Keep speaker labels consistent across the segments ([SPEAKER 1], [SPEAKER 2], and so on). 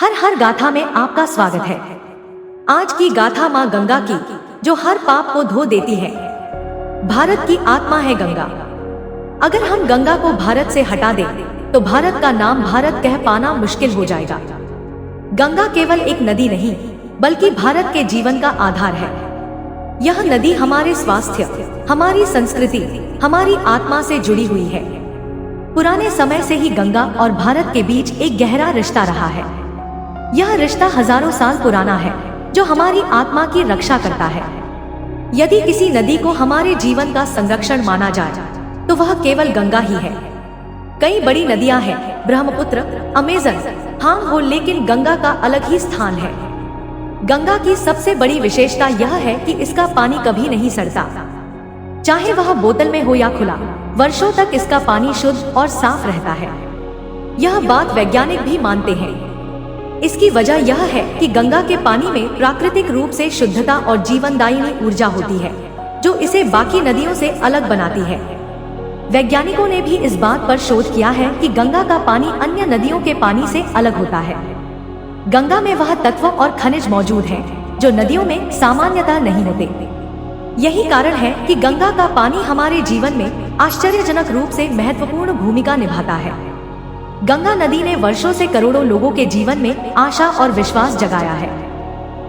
[SPEAKER 1] हर हर गाथा में आपका स्वागत है। आज की गाथा माँ गंगा की, जो हर पाप को धो देती है। भारत की आत्मा है गंगा। अगर हम गंगा को भारत से हटा दें, तो भारत का नाम भारत कह पाना मुश्किल हो जाएगा। गंगा केवल एक नदी नहीं, बल्कि भारत के जीवन का आधार है। यह नदी हमारे स्वास्थ्य, हमारी संस्कृति, हमारी आत्मा से जुड़ी हुई है। पुराने समय से ही गंगा और भारत के बीच एक गहरा रिश्ता रहा है। यह रिश्ता हजारों साल पुराना है, जो हमारी आत्मा की रक्षा करता है। यदि किसी नदी को हमारे जीवन का संरक्षण माना जाए, तो वह केवल गंगा ही है। कई बड़ी नदियां हैं, ब्रह्मपुत्र, अमेजन, हांग हो, लेकिन गंगा का अलग ही स्थान है। गंगा की सबसे बड़ी विशेषता यह है कि इसका पानी कभी नहीं सड़ता। चाहे वह बोतल में हो या खुला, वर्षों तक इसका पानी शुद्ध और साफ रहता है। यह बात वैज्ञानिक भी मानते हैं। इसकी वजह यह है कि गंगा के पानी में प्राकृतिक रूप से शुद्धता और जीवनदायिनी ऊर्जा होती है, जो इसे बाकी नदियों से अलग बनाती है। वैज्ञानिकों ने भी इस बात पर शोध किया है कि गंगा का पानी अन्य नदियों के पानी से अलग होता है। गंगा में वह तत्व और खनिज मौजूद हैं, जो नदियों में सामान्यतः नहीं होते। यही कारण है कि गंगा का पानी हमारे जीवन में आश्चर्यजनक रूप से महत्वपूर्ण भूमिका निभाता है। गंगा नदी ने वर्षों से करोड़ों लोगों के जीवन में आशा और विश्वास जगाया है।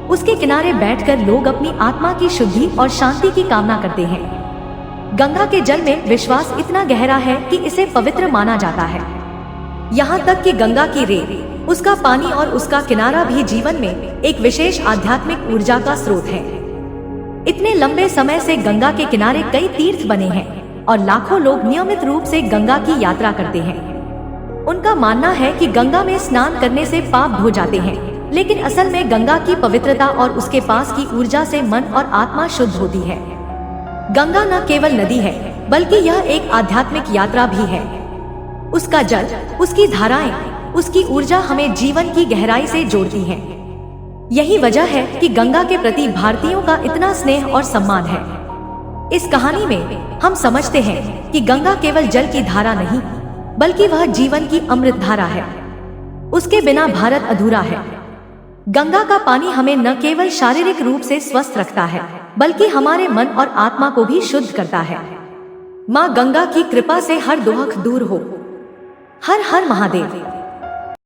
[SPEAKER 1] उसके किनारे बैठकर लोग अपनी आत्मा की शुद्धि और शांति की कामना करते हैं। गंगा के जल में विश्वास इतना गहरा है कि इसे पवित्र माना जाता है। यहाँ तक कि गंगा की रेत, उसका पानी और उसका किनारा भी जीवन में एक विशेष आध्यात्मिक ऊर्जा का स्रोत है। इतने लंबे समय से गंगा के किनारे कई तीर्थ बने हैं और लाखों लोग नियमित रूप से गंगा की यात्रा करते हैं। उनका मानना है कि गंगा में स्नान करने से पाप धो जाते हैं, लेकिन असल में गंगा की पवित्रता और उसके पास की ऊर्जा से मन और आत्मा शुद्ध होती है। गंगा न केवल नदी है, बल्कि यह एक आध्यात्मिक यात्रा भी है। उसका जल, उसकी धाराएं, उसकी ऊर्जा हमें जीवन की गहराई से जोड़ती है। यही वजह है कि गंगा के प्रति भारतीयों का इतना स्नेह और सम्मान है। इस कहानी में हम समझते हैं कि गंगा केवल जल की धारा नहीं, बल्कि वह जीवन की अमृत धारा है। उसके बिना भारत अधूरा है। गंगा का पानी हमें न केवल शारीरिक रूप से स्वस्थ रखता है, बल्कि हमारे मन और आत्मा को भी शुद्ध करता है। माँ गंगा की कृपा से हर दुख दूर हो। हर हर महादेव।